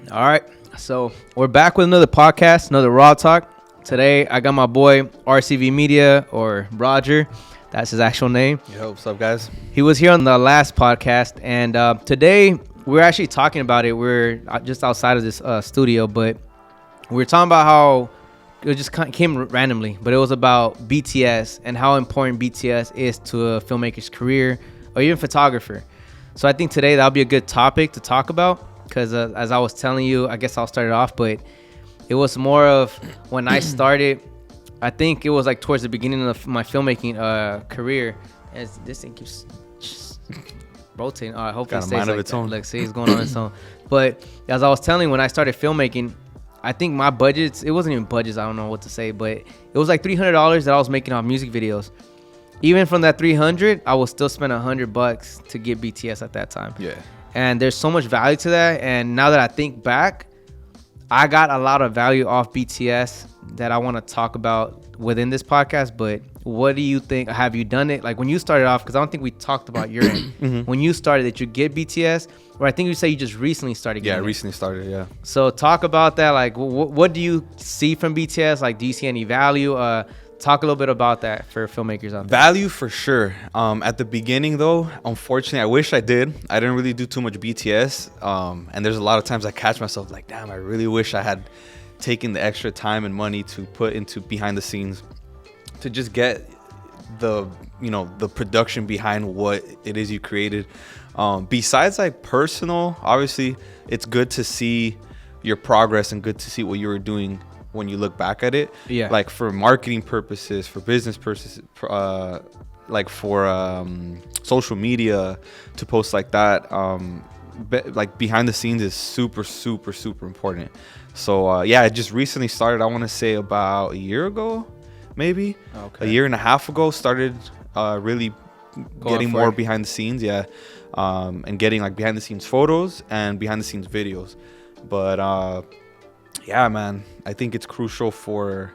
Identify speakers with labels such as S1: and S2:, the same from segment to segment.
S1: All right, so we're back with another podcast, another Raw Talk. Today, I got my boy RCV Media, or Roger. That's his actual name.
S2: Yo, what's up, guys?
S1: He was here on the last podcast, and today we're actually talking about it. We're just outside of this studio, but we were talking about how it just came randomly, but it was about BTS and how important BTS is to a filmmaker's career or even photographer. So I think today that'll be a good topic to talk about because as I was telling you, I guess I'll start it off, but it was more of when I started, I think it was like towards the beginning of my filmmaking career. As this thing keeps rotating. Hopefully it stays like its own. Like, see, it's going on its own. But as I was telling you, when I started filmmaking, I think my budgets, it wasn't even budgets, I don't know what to say, but it was like $300 that I was making on music videos. Even from that $300, I will still spend $100 to get BTS at that time.
S2: Yeah.
S1: And there's so much value to that. And now that I think back, I got a lot of value off BTS that I want to talk about within this podcast. But what do you think? Have you done it? Like when you started off, because I don't think we talked about your end. Mm-hmm. When you started, did you get BTS? Or I think you say you just recently started getting it.
S2: Recently started, yeah.
S1: So talk about that. Like what do you see from BTS? Like, do you see any value? Talk a little bit about that for filmmakers out there.
S2: Value for sure. At the beginning, though, unfortunately, I wish I did. I didn't really do too much BTS. And there's a lot of times I catch myself like, damn, I really wish I had taken the extra time and money to put into behind the scenes to just get the production behind what it is you created. Besides like personal, obviously, it's good to see your progress and good to see what you were doing when you look back at it.
S1: Yeah. Like
S2: for marketing purposes, for business purposes, like for social media, to post like that, like behind the scenes is super, super, super important. So I just recently started, I want to say about a year ago, maybe. Okay. A year and a half ago, started really getting more behind the scenes, and getting like behind the scenes photos and behind the scenes videos. But yeah, man, I think it's crucial for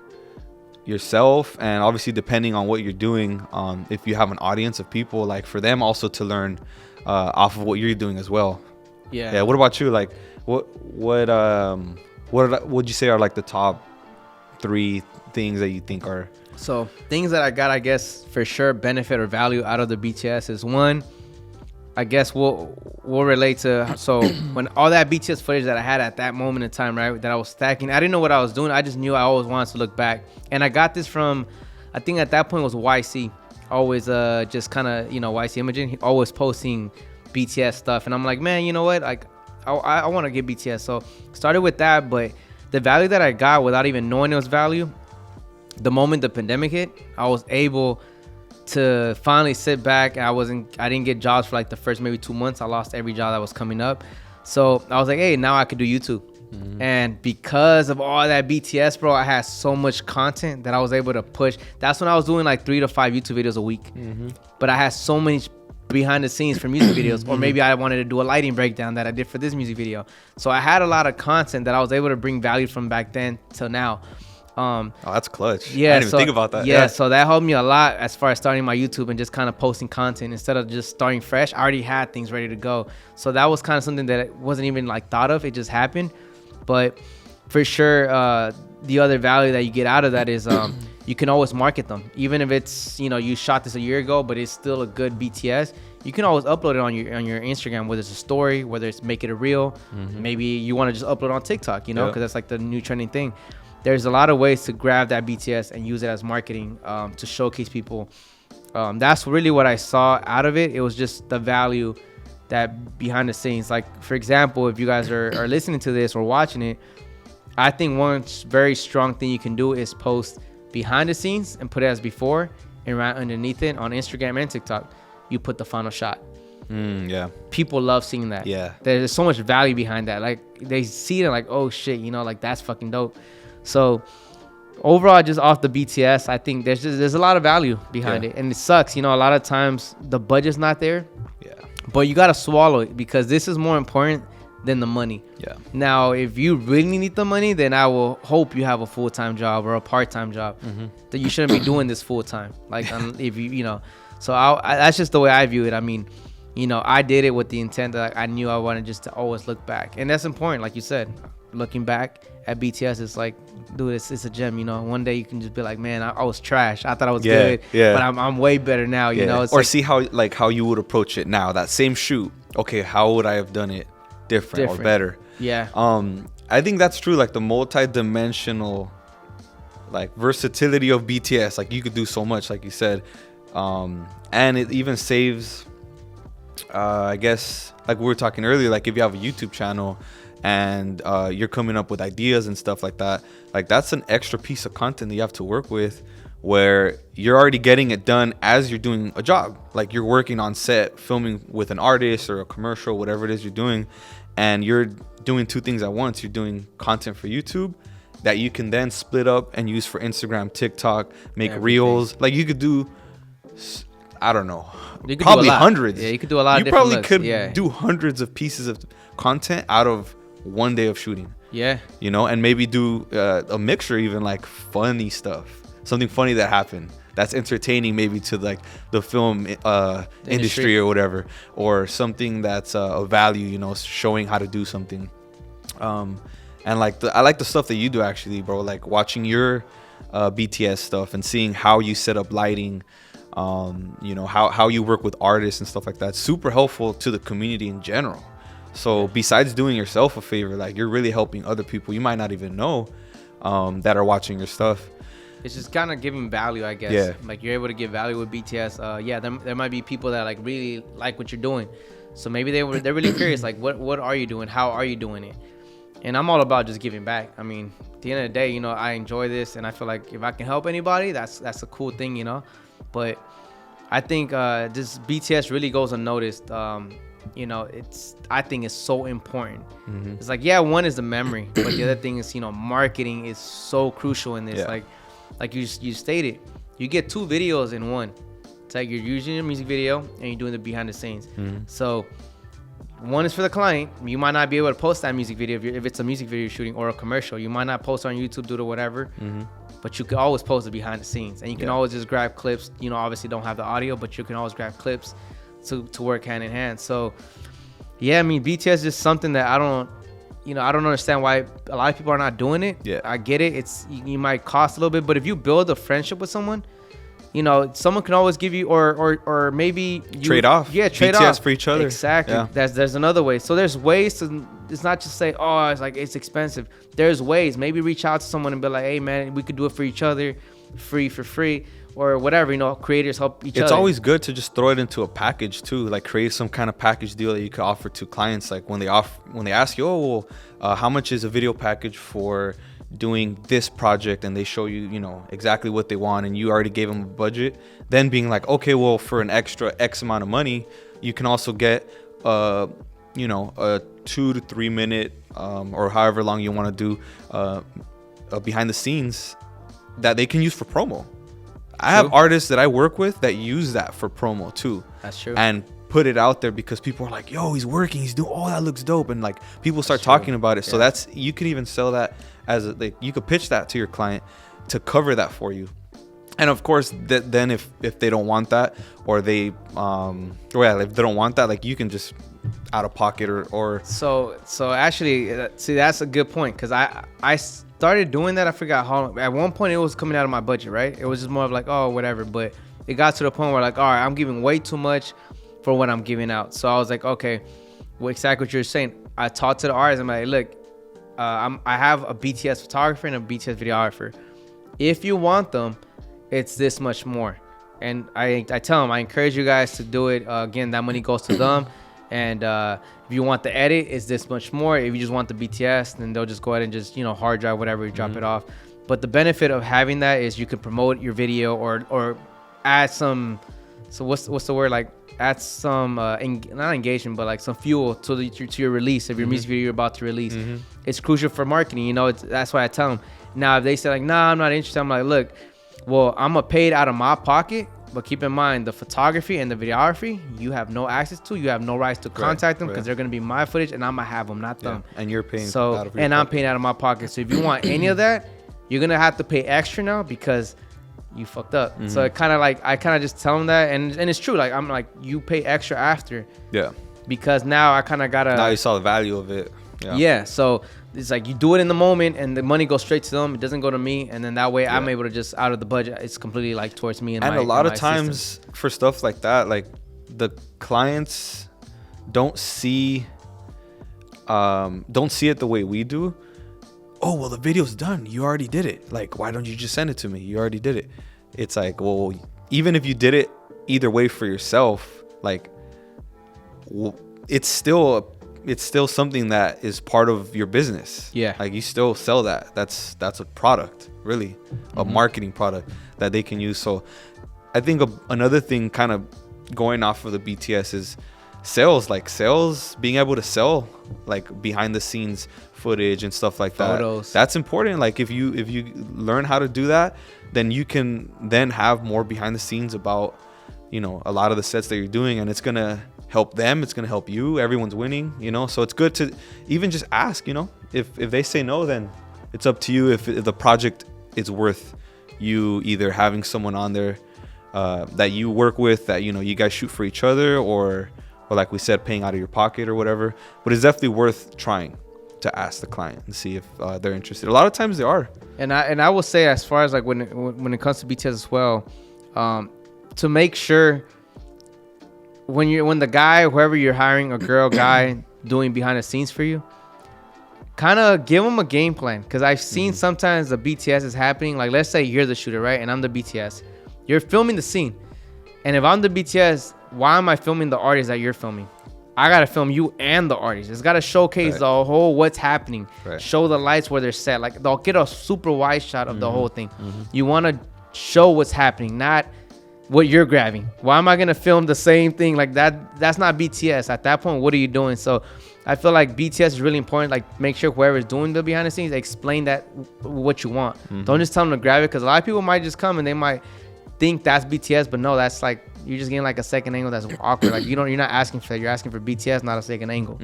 S2: yourself, and obviously depending on what you're doing, if you have an audience of people, like for them also to learn off of what you're doing as well. Yeah. What about you? Like, what would you say are like the top 3 things that you think are?
S1: So things that I got, I guess for sure, benefit or value out of the BTS is one. I guess we'll relate to, so when all that BTS footage that I had at that moment in time, right, that I was stacking, I didn't know what I was doing. I just knew I always wanted to look back. And I got this from, I think at that point it was YC. Always just kind of, YC Imaging, he always posting BTS stuff. And I'm like, man, you know what? Like, I want to get BTS. So started with that, but the value that I got without even knowing it was value, the moment the pandemic hit, I was able to finally sit back. I didn't get jobs for like the first maybe 2 months. I lost every job that was coming up. So I was like, hey, now I could do YouTube. Mm-hmm. And because of all that BTS, bro, I had so much content that I was able to push. That's when I was doing like 3 to 5 YouTube videos a week. Mm-hmm. But I had so many behind the scenes for music videos, or maybe I wanted to do a lighting breakdown that I did for this music video. So I had a lot of content that I was able to bring value from back then till now.
S2: That's clutch.
S1: Yeah,
S2: I didn't even think about that.
S1: Yeah, so that helped me a lot as far as starting my YouTube and just kind of posting content instead of just starting fresh. I already had things ready to go. So that was kind of something that wasn't even like thought of. It just happened. But for sure, the other value that you get out of that is you can always market them. Even if it's, you shot this a year ago, but it's still a good BTS, you can always upload it on your Instagram, whether it's a story, whether it's make it a reel. Mm-hmm. Maybe you want to just upload on TikTok, because that's like the new trending thing. There's a lot of ways to grab that BTS and use it as marketing to showcase people. That's really what I saw out of it. It was just the value that behind the scenes. Like, for example, if you guys are listening to this or watching it, I think one very strong thing you can do is post behind the scenes and put it as before, and right underneath it on Instagram and TikTok, you put the final shot.
S2: Yeah.
S1: People love seeing that.
S2: Yeah.
S1: There's so much value behind that. Like, they see it like, oh shit, like that's fucking dope. So overall, just off the BTS, I think there's a lot of value behind it, and it sucks. A lot of times the budget's not there. Yeah. But you gotta swallow it because this is more important than the money. Yeah. Now, if you really need the money, then I will hope you have a full-time job or a part-time job. Mm-hmm. That you shouldn't be doing this full-time. Like if you. So that's just the way I view it. I mean, you know, I did it with the intent that I knew I wanted just to always look back. And that's important. Like you said, looking back at BTS, it's like, dude, it's a gem, you know. One day you can just be like, man, I was trash. I thought I was good, but I'm way better now, you know. It's
S2: or
S1: like,
S2: see how you would approach it now. That same shoot. Okay, how would I have done it different. Or better?
S1: Yeah.
S2: I think that's true. Like the multi-dimensional, like versatility of BTS. Like you could do so much, like you said, and it even saves. I guess like we were talking earlier. Like if you have a YouTube channel and you're coming up with ideas and stuff like that, like that's an extra piece of content that you have to work with, where you're already getting it done as you're doing a job. Like you're working on set, filming with an artist or a commercial, whatever it is you're doing, and you're doing two things at once. You're doing content for YouTube that you can then split up and use for Instagram, TikTok, make reels. Like you could do, I don't know, probably hundreds.
S1: Yeah, you could do a lot of
S2: different
S1: looks.
S2: You probably could do hundreds of pieces of content out of one day of shooting.
S1: Yeah.
S2: You know, and maybe do a mixture, even like funny stuff. Something funny that happened that's entertaining maybe to like the film industry or whatever, or something that's of value, you know, showing how to do something. And like I like the stuff that you do actually, bro, like watching your BTS stuff and seeing how you set up lighting, you know, how you work with artists and stuff like that. Super helpful to the community in general. So besides doing yourself a favor, like you're really helping other people you might not even know that are watching your stuff.
S1: It's just kind of giving value, I guess.
S2: Yeah.
S1: Like you're able to give value with BTS. Yeah, there might be people that like really like what you're doing. So maybe they're really curious, like what are you doing? How are you doing it? And I'm all about just giving back. I mean, at the end of the day, you know, I enjoy this, and I feel like if I can help anybody, that's a cool thing, you know. But I think this BTS really goes unnoticed. You know, I think it's so important. Mm-hmm. It's like, yeah, one is the memory, but the other thing is, you know, marketing is so crucial in this. Yeah. Like you stated, you get 2 videos in one. It's like you're using your music video and you're doing the behind the scenes. Mm-hmm. So one is for the client. You might not be able to post that music video if it's a music video you're shooting or a commercial. You might not post on YouTube, do it or whatever. Mm-hmm. But you can always post it behind the scenes, and you can always just grab clips. You know, obviously don't have the audio, but you can always grab clips to work hand in hand. So yeah, I mean, BTS is just something that I don't understand why a lot of people are not doing it. Yeah, I get it. It's you might cost a little bit, but if you build a friendship with someone, you know, someone can always give you or maybe you
S2: trade off.
S1: Yeah, trade
S2: BTS
S1: off
S2: for each other.
S1: Exactly. Yeah. There's another way. So there's ways to. It's not just say, oh, it's like it's expensive. There's ways. Maybe reach out to someone and be like, hey man, we could do it for each other, free for free. Or whatever, you know, creators help each other.
S2: It's always good to just throw it into a package too, like create some kind of package deal that you could offer to clients. Like when they ask you, oh, well, how much is a video package for doing this project, and they show you, you know, exactly what they want, and you already gave them a budget. Then being like, okay, well, for an extra X amount of money, you can also get, you know, a 2 to 3 minute, or however long you want to do, behind the scenes that they can use for promo. I have artists that I work with that use that for promo too.
S1: That's true.
S2: And put it out there because people are like, yo, he's working, he's doing, oh, that looks dope. And like people start talking about it. Yeah. So you can even sell that as you could pitch that to your client to cover that for you. And of course, then if they don't want that, or if they don't want that, like you can just out of pocket or. So
S1: actually, see, that's a good point, because I started doing that. I forgot how. At one point, it was coming out of my budget, right? It was just more of like, oh, whatever. But it got to the point where like, all right, I'm giving way too much for what I'm giving out. So I was like, okay, well, exactly what you're saying. I talked to the artist. I'm like, look, I have a BTS photographer and a BTS videographer. If you want them, it's this much more. And I tell them, I encourage you guys to do it. Again, that money goes to them. And if you want the edit, it's this much more. If you just want the BTS, then they'll just go ahead and just, you know, hard drive, whatever, you drop it off. But the benefit of having that is you can promote your video or add some, so what's the word, like add some, not engagement, but like some fuel to your release of your music video you're about to release. It's crucial for marketing, you know. That's why I tell them. Now, if they say like, nah, I'm not interested, I'm like, look, well, I'm going to pay it out of my pocket. But keep in mind, the photography and the videography, you have no access to. You have no rights to contact them, because they're going to be my footage, and I'm going to have them, not them.
S2: And you're paying
S1: out of your pocket. I'm paying out of my pocket. So if you want any of that, you're going to have to pay extra now, because you fucked up. So it kind of like I kind of just tell them that, and it's true. Like I'm like, you pay extra after.
S2: Yeah.
S1: Because now I kind of gotta.
S2: Now you saw the value of it. Yeah.
S1: Yeah. So it's like you do it in the moment, and the money goes straight to them. It doesn't go to me, and then that way I'm able to just out of the budget. It's completely like towards me and
S2: a
S1: my,
S2: lot of
S1: my
S2: times
S1: system.
S2: for stuff like that, like the clients don't see it the way we do. Oh, well, the video's done. You already did it. Like, why don't you just send it to me? You already did it. It's like, well, even if you did it either way for yourself, like, it's still something that is part of your business.
S1: Yeah.
S2: Like, you still sell that. That's a product, really, a marketing product that they can use. So I think another thing kind of going off of the BTS is sales, being able to sell like behind the scenes footage and stuff like that.
S1: Photos.
S2: That's important. Like if you learn how to do that, then you can then have more behind the scenes about, you know, a lot of the sets that you're doing, and it's gonna help them, it's gonna help you, everyone's winning, you know. So it's good to even just ask, you know. If they say no, then it's up to you if the project is worth you either having someone on there that you work with, that, you know, you guys shoot for each other, or like we said, paying out of your pocket or whatever. But it's definitely worth trying to ask the client and see if they're interested. A lot of times they are.
S1: And I will say, as far as like when it comes to BTS as well, to make sure when the guy, whoever you're hiring, a girl, guy, doing behind the scenes for you, kind of give them a game plan. Because I've seen sometimes the BTS is happening. Like, let's say you're the shooter, right? And I'm the BTS. You're filming the scene. And if I'm the BTS, why am I filming the artist that you're filming? I got to film you and the artist. It's got to showcase the whole what's happening.
S2: Right.
S1: Show the lights where they're set. Like, they'll get a super wide shot of the whole thing. You want to show what's happening, not what you're grabbing. Why am I going to film the same thing? Like, that's not BTS. At that point, what are you doing? So I feel like BTS is really important. Like, make sure whoever's doing the behind the scenes, explain that what you want. Don't just tell them to grab it, because a lot of people might just come and they might think that's BTS, but no, that's like, you're just getting like a second angle that's awkward. Like, you're not asking for that. You're asking for BTS, not a second angle.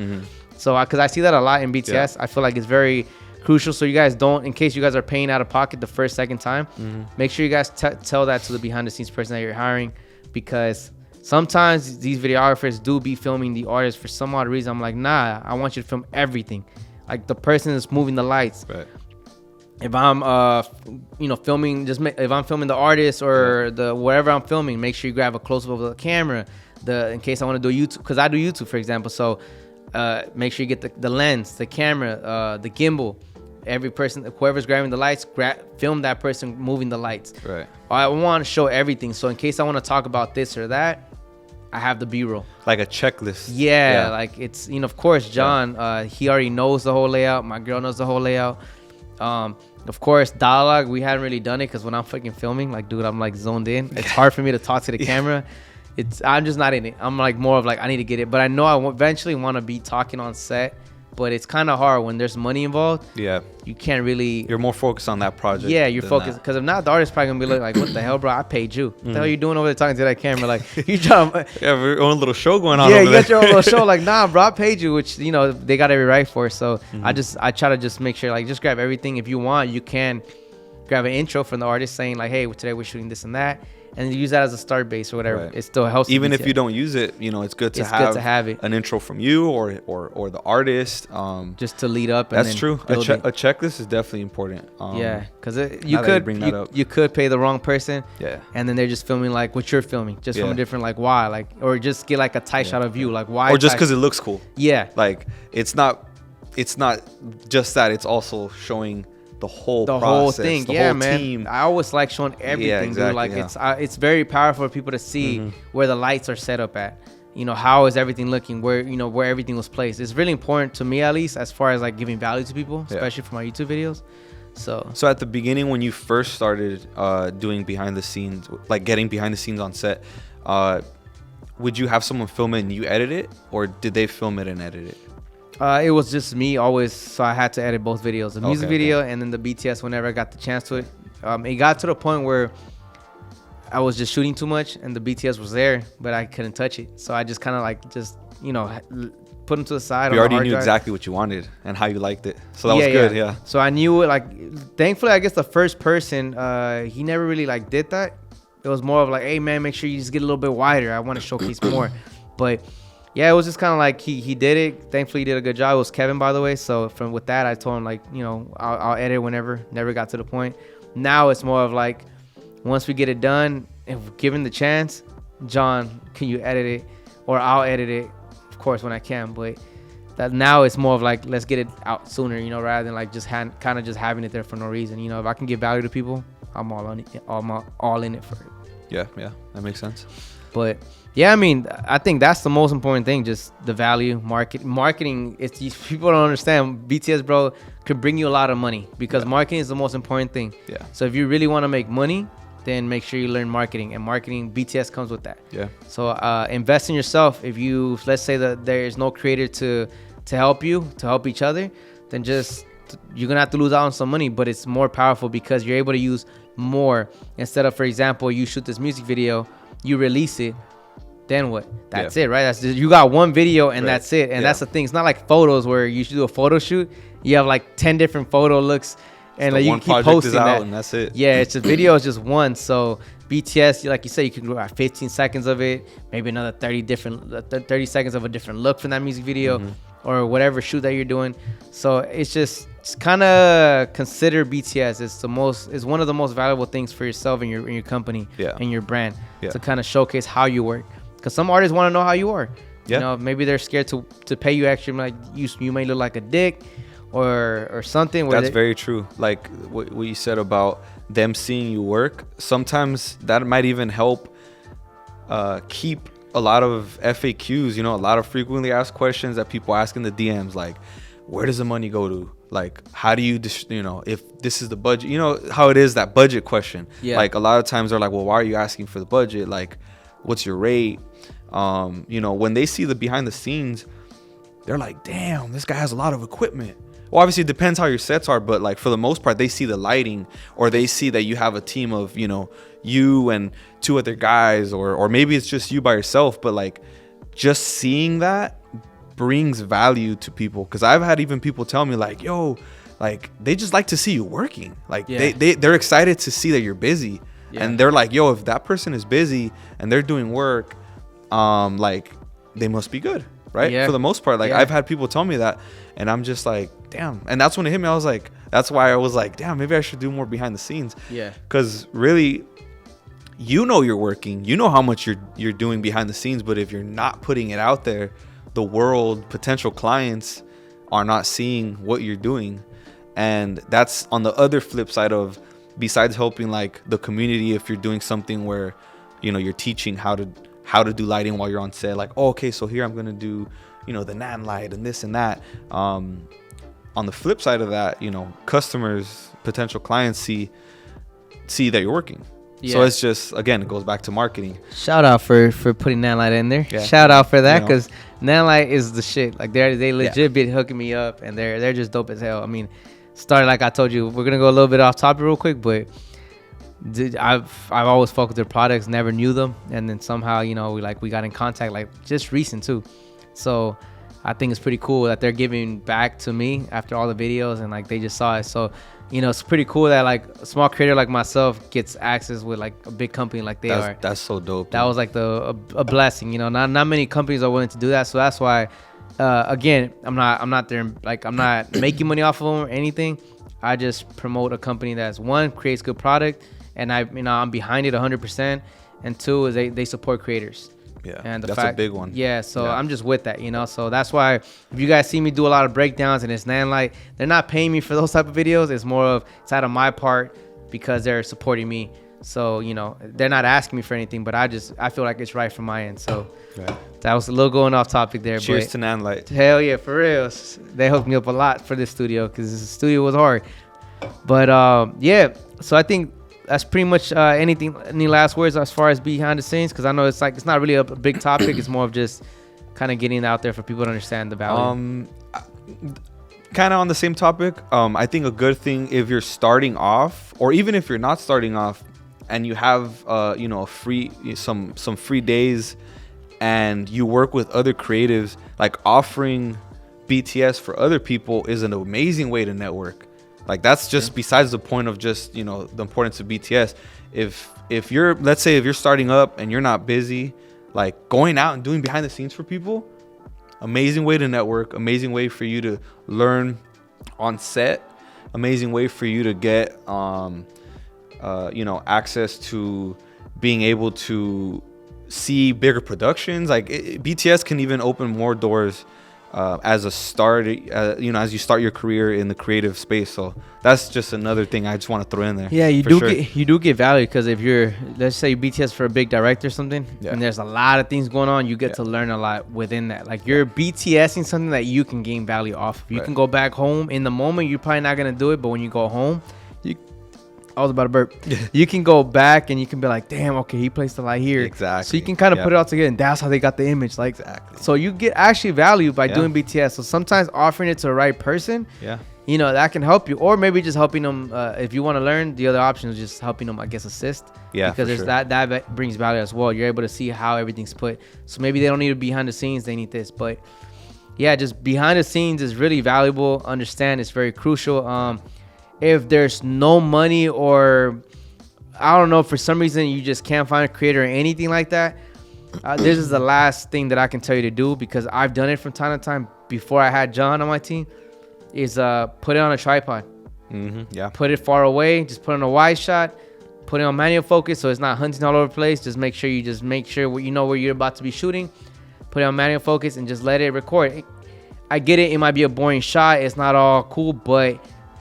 S1: So because I see that a lot in BTS, I feel like it's very crucial. So you guys don't, in case you guys are paying out of pocket the second time, make sure you guys tell that to the behind the scenes person that you're hiring, because sometimes these videographers do be filming the artist for some odd reason. I'm like, nah, I want you to film everything. Like, the person is moving the lights.
S2: Right.
S1: If I'm filming, if I'm filming the artist or the whatever I'm filming, make sure you grab a close up of the camera. In case I want to do YouTube, because I do YouTube, for example. So make sure you get the lens, the camera, the gimbal. Every person, whoever's grabbing the lights, film that person moving the lights.
S2: Right.
S1: I want to show everything. So in case I want to talk about this or that, I have the B-roll.
S2: Like a checklist.
S1: Yeah, like it's, of course, John, he already knows the whole layout. My girl knows the whole layout. Of course, dialogue, we hadn't really done it because when I'm fucking filming, like, dude, I'm like zoned in. It's hard for me to talk to the camera. I'm just not in it. I'm like more of like, I need to get it. But I know I eventually want to be talking on set. But it's kind of hard when there's money involved. Yeah. You can't really.
S2: You're more focused on that project.
S1: Yeah, you're focused. Because if not, the artist's probably going to be like, what the hell, bro? I paid you. What the hell are you doing over there talking to that camera? Like, you trying to.
S2: You have your own little show going on.
S1: Yeah,
S2: over
S1: you
S2: there.
S1: got your own little show. Like, nah, bro, I paid you, which, they got every right for. So I try to just make sure, like, just grab everything. If you want, you can grab an intro from the artist saying, like, hey, today we're shooting this and that. And use that as a start base or whatever. Right. It still helps.
S2: Even if you don't use it, it's good to have
S1: it.
S2: An intro from you or the artist.
S1: Just to lead up.
S2: That's true. A checklist is definitely important.
S1: Yeah, because you could pay the wrong person. Yeah. And then they're just filming like what you're filming, just from a different why, or just get like a tight shot of you, like why.
S2: Or just because it looks cool.
S1: Yeah.
S2: Like it's not just that. It's also showing the whole
S1: thing, the whole man. Team. I always like showing everything, dude. Like it's very powerful for people to see where the lights are set up at. How is everything looking? Where where everything was placed. It's really important to me, at least, as far as like giving value to people, especially for my YouTube videos. So
S2: at the beginning, when you first started doing behind the scenes, like getting behind the scenes on set, would you have someone film it and you edit it, or did they film it and edit it?
S1: It was just me always, so I had to edit both videos, the music video and then the BTS whenever I got the chance to it. It got to the point where I was just shooting too much and the BTS was there, but I couldn't touch it. So I just kind of like put them to the side.
S2: You
S1: on the
S2: already
S1: hard
S2: knew
S1: drive.
S2: exactly what you wanted and how you liked it, so that was good. Yeah.
S1: So I knew it. Like, thankfully, I guess the first person, he never really like did that. It was more of like, hey man, make sure you just get a little bit wider. I want to showcase more. But yeah, it was just kind of like he did it. Thankfully, he did a good job. It was Kevin, by the way. So with that, I told him like, you know, I'll edit whenever. Never got to the point. Now it's more of like, once we get it done, if given the chance, John, can you edit it, or I'll edit it, of course when I can. But that now it's more of like, let's get it out sooner, you know, rather than like just kind of just having it there for no reason. You know, if I can give value to people, I'm all on it. I'm all in it for it.
S2: Yeah, that makes sense.
S1: But yeah, I mean, I think that's the most important thing, just the value. Marketing, it's people don't understand. BTS, bro, could bring you a lot of money, because marketing is the most important thing.
S2: Yeah.
S1: So if you really want to make money, then make sure you learn marketing, and marketing, BTS comes with that.
S2: Yeah.
S1: So invest in yourself. If you, let's say that there is no creator to help you, to help each other, then just, you're gonna have to lose out on some money. But it's more powerful because you're able to use more, instead of, for example, you shoot this music video, you release it, then what? That's it, right? That's just, you got one video and that's it. And that's the thing. It's not like photos where you should do a photo shoot. You have like 10 different photo looks, and like, you can keep posting that.
S2: And that's it.
S1: Yeah, it's a video is just one. So BTS, like you said, you can do like 15 seconds of it, maybe another 30 seconds of a different look from that music video, or whatever shoot that you're doing. So it's just kind of consider BTS. It's one of the most valuable things for yourself and your company and your brand, to kind of showcase how you work. Because some artists want to know how you are. You know, maybe they're scared to pay you extra. Like you may look like a dick or something.
S2: That's very true. Like what you said about them seeing you work. Sometimes that might even help keep a lot of FAQs, you know, a lot of frequently asked questions that people ask in the DMs, like, where does the money go to? Like, how do you, you know, if this is the budget, you know how it is, that budget question. Like a lot of times they're like, well, why are you asking for the budget? Like, what's your rate? You know, when they see the behind the scenes, they're like, damn, this guy has a lot of equipment. Well, obviously it depends how your sets are, but like for the most part, they see the lighting, or they see that you have a team of, you know, you and two other guys, or maybe it's just you by yourself, but like just seeing that brings value to people. Because I've had even people tell me like, yo, like they just like to see you working. Like they're excited to see that you're busy. And they're like, yo, if that person is busy and they're doing work, like they must be good, right? For the most part. Like I've had people tell me that, and I'm just like, damn. And that's when it hit me. I was like, that's why I was like, damn, maybe I should do more behind the scenes. Because really, you know, you're working, you know how much you're doing behind the scenes, but if you're not putting it out there, the world, potential clients are not seeing what you're doing. And that's on the other flip side of, besides helping like the community, if you're doing something where, you know, you're teaching how to do lighting while you're on set, like, oh, okay, so here I'm gonna do, you know, the nan light and this and that. On the flip side of that, you know, customers, potential clients see that you're working. So it's just, again, it goes back to marketing.
S1: Shout out for putting Nanlight in there. Shout out for that, because Nanlight is the shit. Like they legit been hooking me up, and they're just dope as hell. I mean, started, like I told you, we're gonna go a little bit off topic real quick, but I've always fucked with their products, never knew them, and then somehow, you know, we got in contact, like just recent too. So I think it's pretty cool that they're giving back to me after all the videos, and like they just saw it. So, you know, it's pretty cool that like a small creator like myself gets access with like a big company like they are.
S2: That's so dope.
S1: That was like a blessing, you know. Not many companies are willing to do that, so that's why. Again, I'm not there, like I'm not making money off of them or anything. I just promote a company that's, one, creates good product, and I'm behind it 100%, and two is they support creators. And
S2: that's a big one.
S1: So I'm just with that, you know. So that's why if you guys see me do a lot of breakdowns and it's Nanlight, they're not paying me for those type of videos. It's more of, it's out of my part because they're supporting me. So, you know, they're not asking me for anything, but I feel like it's right from my end. So that was a little going off topic there.
S2: Cheers to Nanlight.
S1: Hell yeah, for real. They hooked me up a lot for this studio, because this studio was hard. But yeah, so I think that's pretty much any last words as far as behind the scenes? Because I know it's not really a big topic. It's more of just kind of getting it out there for people to understand the value.
S2: Kind of on the same topic. I think a good thing, if you're starting off, or even if you're not starting off, and you have you know, some free days and you work with other creatives, like offering BTS for other people is an amazing way to network. Like that's just besides the point of just, you know, the importance of BTS. If you're, let's say if you're starting up and you're not busy, like going out and doing behind the scenes for people, amazing way to network, amazing way for you to learn on set, amazing way for you to get you know, access to being able to see bigger productions. Like BTS can even open more doors as a start, you know, as you start your career in the creative space. So that's just another thing I just want to throw in there.
S1: Yeah, you do get value, because if you're, let's say, BTS for a big director or something, and there's a lot of things going on, you get to learn a lot within that. Like you're BTSing something that you can gain value off of. You can go back home in the moment. You're probably not gonna do it, but when you go home, I was about to burp. You can go back and you can be like, damn, okay, he placed a light here.
S2: Exactly.
S1: So you can kind of put it all together, and that's how they got the image. Like, so you get actually value by doing BTS. So sometimes offering it to the right person, you know, that can help you. Or maybe just helping them, if you want to learn, the other option is just helping them, I guess, assist. Yeah, because there's that brings value as well. You're able to see how everything's put. So maybe they don't need it behind the scenes, they need this. But yeah, just behind the scenes is really valuable. Understand it's very crucial. If there's no money, or I don't know, for some reason you just can't find a creator or anything like that, this is the last thing that I can tell you to do, because I've done it from time to time before I had John on my team, is put it on a tripod. Put it far away, just put it on a wide shot, put it on manual focus so it's not hunting all over the place. Just make sure you know where you're about to be shooting. Put it on manual focus and just let it record. I get it might be a boring shot, it's not all cool, but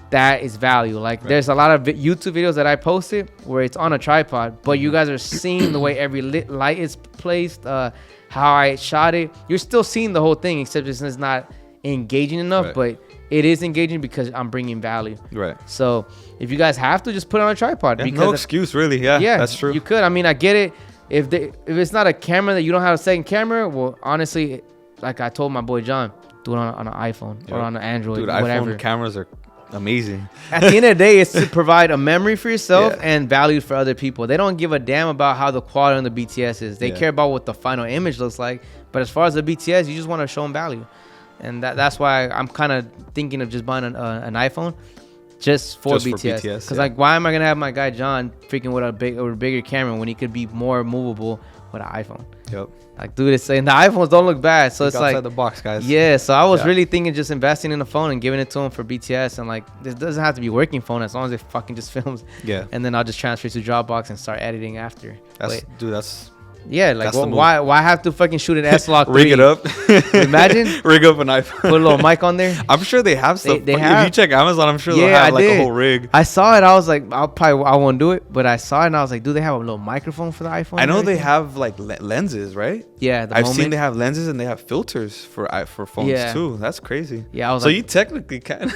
S1: that is value. Like there's a lot of YouTube videos that I posted where it's on a tripod, but you guys are seeing the way every light is placed, how I shot it. You're still seeing the whole thing, except it's not engaging enough, but it is engaging because I'm bringing value. Right. So if you guys have to, just put it on a tripod. Because
S2: no excuse, really. Yeah, that's true.
S1: You could. I mean, I get it. If it's not a camera that you don't have a second camera, well, honestly, like I told my boy John, do it on an iPhone or on an Android,
S2: dude,
S1: whatever.
S2: iPhone cameras are amazing.
S1: At the end of the day, it's to provide a memory for yourself and value for other people. They don't give a damn about how the quality on the BTS is. They care about what the final image looks like. But as far as the BTS, you just want to show them value. And that's why I'm kind of thinking of just buying an iPhone just for BTS. Because like, why am I going to have my guy John freaking with a bigger camera when he could be more movable with an iPhone? Yep. Like, dude, it's saying the iPhones don't look bad. So it's like
S2: outside the box, guys.
S1: Yeah. So I was really thinking just investing in a phone and giving it to him for BTS. And like, this doesn't have to be a working phone as long as it fucking just films. Yeah. And then I'll just transfer to Dropbox and start editing after.
S2: That's
S1: yeah, like why have to fucking shoot an S-Log 3?
S2: Rig it up.
S1: Imagine.
S2: Rig up an iPhone.
S1: Put a little mic on there.
S2: I'm sure they have stuff. They have. If you check Amazon, I'm sure they'll have like a whole rig.
S1: I saw it. I was like, I won't do it. But I saw it and I was like, do they have a little microphone for the iPhone?
S2: I know they have like lenses, right?
S1: Yeah.
S2: I've seen they have lenses and they have filters for phones too. That's crazy.
S1: Yeah.
S2: So you technically can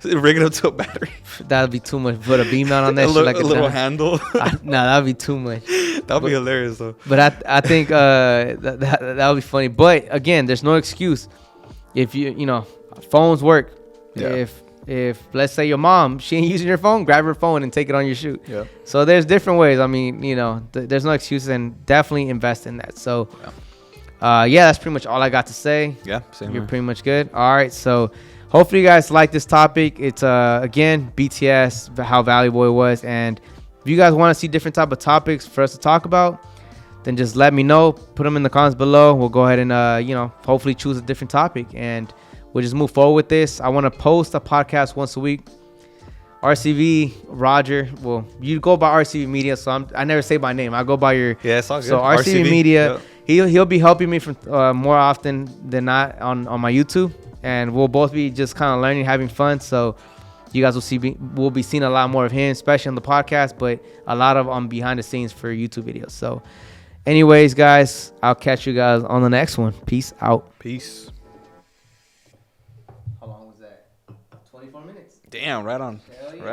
S2: rig it up to a battery.
S1: That would be too much. Put a beam mount on that.
S2: a little handle.
S1: No, that would be too much.
S2: That'd be hilarious though.
S1: But I think that would be funny. But again, there's no excuse. If you know, phones work. Yeah. If let's say your mom, she ain't using your phone, grab her phone and take it on your shoot. Yeah. So there's different ways. I mean, you know, there's no excuses, and definitely invest in that. So that's pretty much all I got to say.
S2: Yeah, same.
S1: You're pretty much good. All right. So hopefully you guys like this topic. It's again, BTS, how valuable it was. And if you guys want to see different type of topics for us to talk about, then just let me know. Put them in the comments below. We'll go ahead and hopefully choose a different topic, and we'll just move forward with this. I want to post a podcast once a week. RCV Roger. Well, you go by RCV Media, so I never say by name. I go by your.
S2: Yeah, it's all good.
S1: So RCV Media. Yep. He'll be helping me from more often than not on my YouTube, and we'll both be just kind of learning, having fun. So you guys will be seeing a lot more of him, especially on the podcast, but a lot of behind the scenes for YouTube videos. So anyways, guys, I'll catch you guys on the next one. Peace out.
S2: Peace.
S1: How long was that? 24 minutes.
S2: Damn, right on.
S1: Hell yeah.
S2: Right.